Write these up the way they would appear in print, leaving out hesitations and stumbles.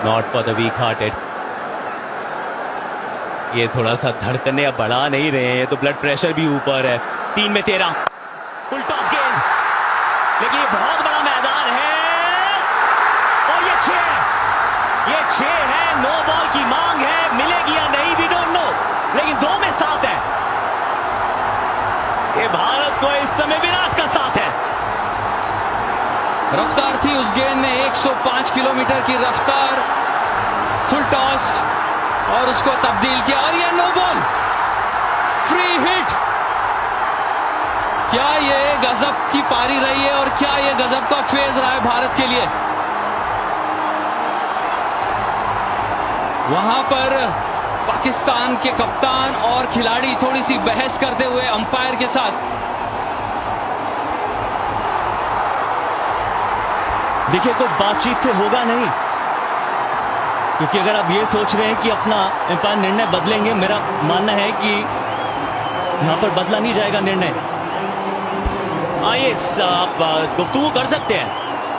Not for the week hearted. ये थोड़ा सा धड़कने अब बढ़ा नहीं रहे हैं, तो ब्लड प्रेशर भी ऊपर है। 3 में 13 फुल टॉस गेंद, लेकिन ये बहुत बड़ा मैदान है और ये 6 है। नो बॉल की मांग है, मिलेगी या नहीं वी डोंट नो, लेकिन 2 में 7 है। ये भारत को इस समय विराट का साथ है। रफ्तार थी उस गेंद में, 105 किलोमीटर की रफ्तार, फुल टॉस और उसको तब्दील किया और ये नो बॉल, फ्री हिट। क्या ये गजब की पारी रही है और क्या ये गजब का फेज रहा है भारत के लिए। वहां पर पाकिस्तान के कप्तान और खिलाड़ी थोड़ी सी बहस करते हुए अंपायर के साथ। देखिए, कोई बातचीत से होगा नहीं, क्योंकि अगर आप ये सोच रहे हैं कि अपना अंपायर निर्णय बदलेंगे, मेरा मानना है कि यहां पर बदला नहीं जाएगा निर्णय। आप गुफ्तगू कर सकते हैं,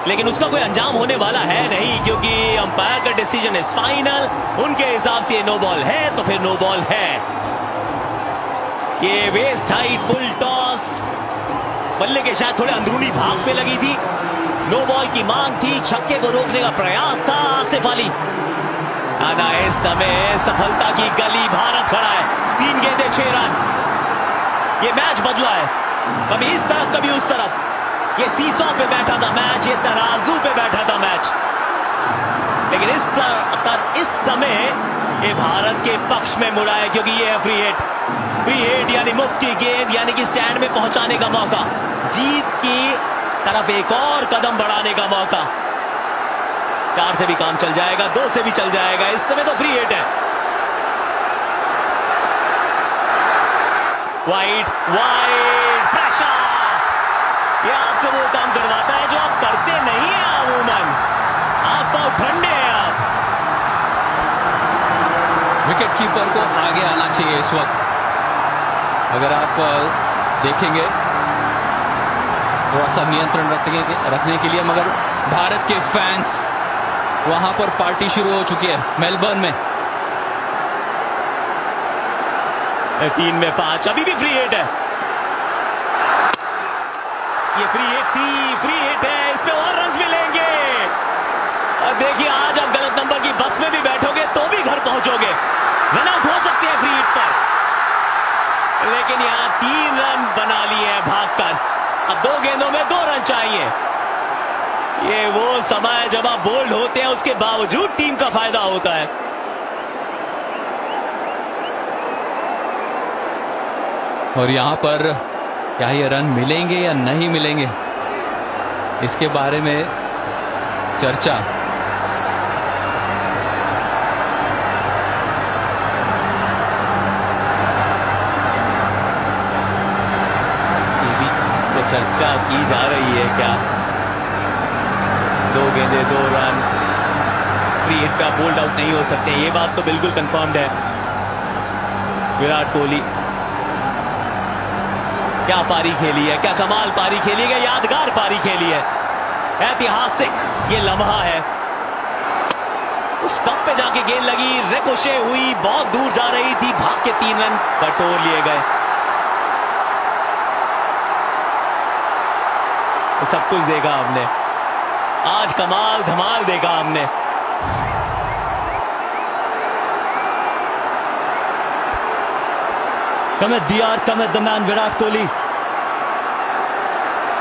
लेकिन उसका कोई अंजाम होने वाला है नहीं, क्योंकि अंपायर का डिसीजन इज फाइनल। उनके हिसाब से नो बॉल है तो फिर नो बॉल है। ये वेस्ट हाइट फुल टॉस बल्ले के शायद थोड़े अंदरूनी भाग पे लगी थी। नो बॉल की मांग थी, छक्के को रोकने का प्रयास था आसिफ अली। आना इस समय सफलता की गली, भारत खड़ा है। 3 गेंदें 6 रन। ये मैच बदला है, कभी इस तरफ कभी उस तरफ। ये सीसॉ पे बैठा था मैच, ये तराजू पे बैठा था मैच, लेकिन इस समय ये भारत के पक्ष में मुड़ा है, क्योंकि ये है फ्री हिट। फ्री हिट यानी मुफ्त की गेंद, यानी कि स्टैंड में पहुंचाने का मौका, जीत की तरफ एक और कदम बढ़ाने का मौका। 4 से भी काम चल जाएगा, 2 से भी चल जाएगा, इस समय तो फ्री हिट है। वाइड प्रेशर, ये आपसे वो काम करवाता है जो आप करते नहीं है अमूमन। आप बहुत ठंडे हैं। आप विकेट कीपर को आगे आना चाहिए इस वक्त। अगर आप देखेंगे थोड़ा सा नियंत्रण रखने के लिए, मगर भारत के फैंस वहां पर पार्टी शुरू हो चुकी है मेलबर्न में। 3 में 5, अभी भी फ्री हिट है। ये फ्री हिट थी, फ्री हिट है, इस पे और रन मिलेंगे। और देखिए, आज आप गलत नंबर की बस में भी बैठोगे तो भी घर पहुंचोगे। रन आउट हो सकते हैं फ्री हिट पर, लेकिन यहां 3 रन बना लिए हैं भागकर। अब 2 गेंदों में 2 रन चाहिए। ये वो समय है जब आप बोल्ड होते हैं, उसके बावजूद टीम का फायदा होता है। और यहां पर क्या ये रन मिलेंगे या नहीं मिलेंगे, इसके बारे में चर्चा। तो चर्चा की जा रही है क्या? 2 गेंदें 2 रन, फ्री हिट पे बोल्ड आउट नहीं हो सकते, ये बात तो बिल्कुल कंफर्म्ड है। विराट कोहली क्या पारी खेली है, क्या कमाल पारी खेली है, यादगार पारी खेली है, ऐतिहासिक ये लम्हा है। उस स्टंप पे जाके गेंद लगी, रिकोशे हुई, बहुत दूर जा रही थी, भाग के 3 रन बटोर लिए गए। सब कुछ देखा हमने आज, कमाल धमाल देखा हमने। कम है दियार, कम है द मैन विराट कोहली।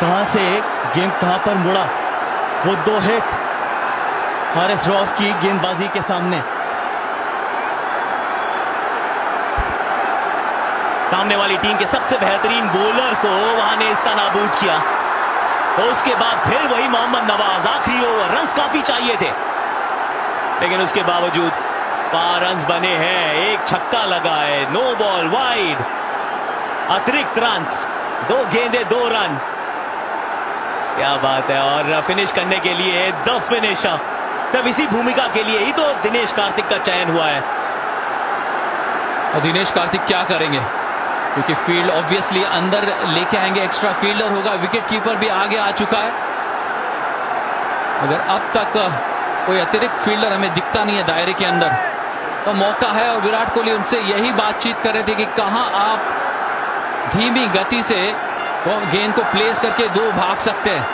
कहां से गेम कहां पर मुड़ा, वो 2 हिट हारिस रऊफ की गेंदबाजी के सामने। सामने वाली टीम के सबसे बेहतरीन बॉलर को वहां ने इस्तानाबूद किया। और उसके बाद फिर वही मोहम्मद नवाज, आखिरी ओवर, रन्स काफी चाहिए थे, लेकिन उसके बावजूद 5 रन्स बने हैं, 1 छक्का लगा है, नो बॉल वाइड, अतिरिक्त रन्स, 2 गेंदें 2 रन। क्या बात है। और फिनिश करने के लिए द फिनिशर, सिर्फ इसी भूमिका के लिए ही तो दिनेश कार्तिक का चयन हुआ है। और दिनेश कार्तिक क्या करेंगे, क्योंकि फील्ड ऑब्वियसली अंदर लेके आएंगे, एक्स्ट्रा फील्डर होगा, विकेट कीपर भी आगे आ चुका है। अगर अब तक कोई अतिरिक्त फील्डर हमें दिखता नहीं है दायरे के अंदर, तो मौका है। और विराट कोहली उनसे यही बातचीत कर रहे थे कि कहां आप धीमी गति से वो गेंद को प्लेस करके 2 भाग सकते हैं।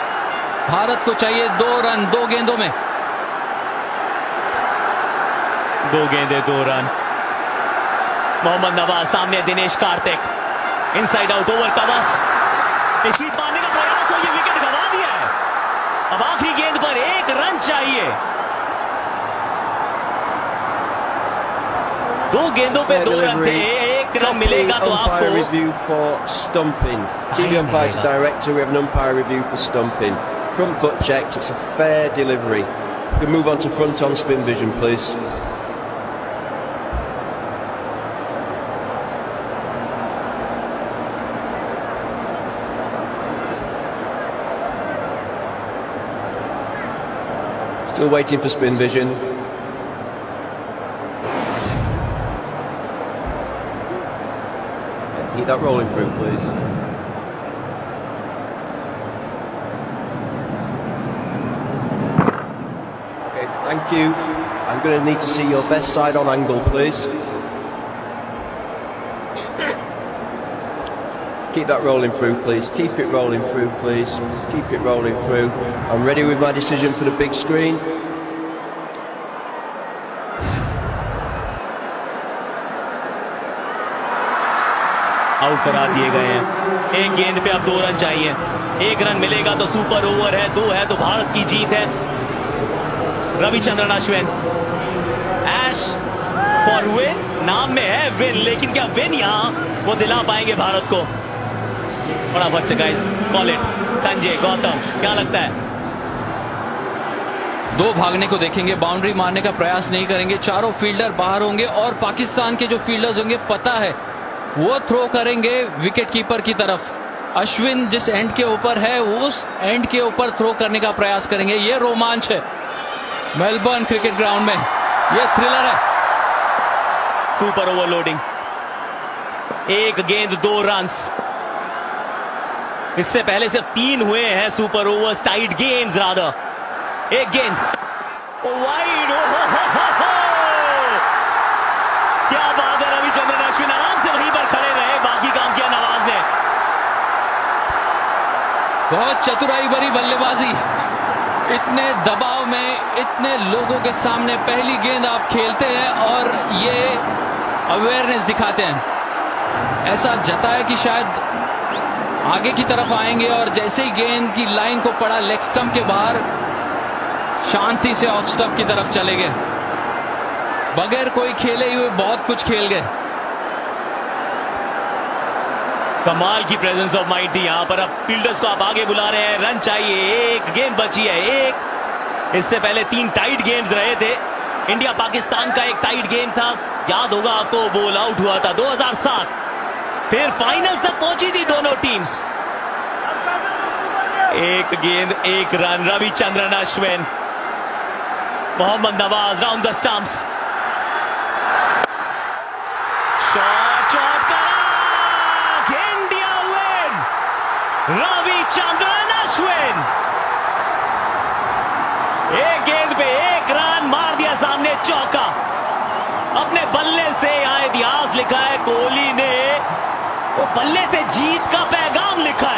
भारत को चाहिए 2 रन 2 गेंदों में। 2 गेंदे 2 रन। मोहम्मद नवाज सामने, Dinesh Karthik inside out over covers, sweep मारने का प्रयास और ये विकेट गंवा दिया है। अब आखिरी गेंद पर 1 रन चाहिए। 2 गेंदों पे 2 रन थे, 1 रन मिलेगा तो umpire आपको। review for stumping. TV umpire to director, we have an umpire review for stumping. Front foot checked, it's a fair delivery. We can move on to front on spin vision, please. Still waiting for spin vision. Keep that rolling through, please. Okay, thank you. I'm going to need to see your best side on angle, please. Keep that rolling through, please. Keep it rolling through, please. Keep it rolling through. I'm ready with my decision for the big screen. Out करा दिए गए हैं। 1 गेंद पे अब 2 run चाहिए। 1 run मिलेगा तो सुपर ओवर है, 2 है तो भारत की जीत है। रविचंद्रन अश्विन, ऐश फॉर विन, नाम में है विन, लेकिन क्या विन यहां वो दिला पाएंगे भारत को? फटाफट से guys call it. Sanjay, Gautam, क्या लगता है? 2 भागने को देखेंगे, बाउंड्री मारने का प्रयास नहीं करेंगे। चारों फील्डर बाहर होंगे और पाकिस्तान के जो फील्डर्स होंगे पता है वो थ्रो करेंगे विकेट कीपर की तरफ। अश्विन जिस एंड के ऊपर है उस एंड के ऊपर थ्रो करने का प्रयास करेंगे। ये रोमांच है मेलबर्न क्रिकेट ग्राउंड में, ये थ्रिलर है। सुपर ओवरलोडिंग, 1 गेंद 2 रन। इससे पहले सिर्फ 3 हुए हैं super overs, tied games rather. 1 गेंद वाइड, क्या बात है। रविचंद्रन अश्विन आराम से वहीं पर खड़े रहे, बाकी काम किया नवाज ने। बहुत चतुराई भरी बल्लेबाजी, इतने दबाव में इतने लोगों के सामने पहली गेंद आप खेलते हैं और ये अवेयरनेस दिखाते हैं। ऐसा जताया कि शायद आगे की तरफ आएंगे और जैसे ही गेंद की लाइन को पड़ा लेग स्टंप के बाहर, शांति से ऑफ स्टंप की तरफ चले गए। बगैर कोई खेले हुए बहुत कुछ खेल गए। कमाल की प्रेजेंस ऑफ माइंड थी यहां पर। अब फील्डर्स को आप आगे बुला रहे हैं, रन चाहिए। 1 गेंद बची है, 1। इससे पहले 3 टाइट गेम्स रहे थे। इंडिया पाकिस्तान का एक टाइट गेम था, याद होगा आपको, बॉल आउट हुआ था 2007। फिर फाइनल्स तक पहुंची थी दोनों टीम्स। 1 गेंद 1 run. Ravichandran Ashwin, Mohammad Nawaz round the stumps, shot करा, इंडिया विन। रविचंद्रन अश्विन 1 गेंद पे 1 रन, मार दिया सामने चौका। अपने बल्ले से यहां इतिहास लिखा है कोहली ने, वो बल्ले से जीत का पैगाम लिखा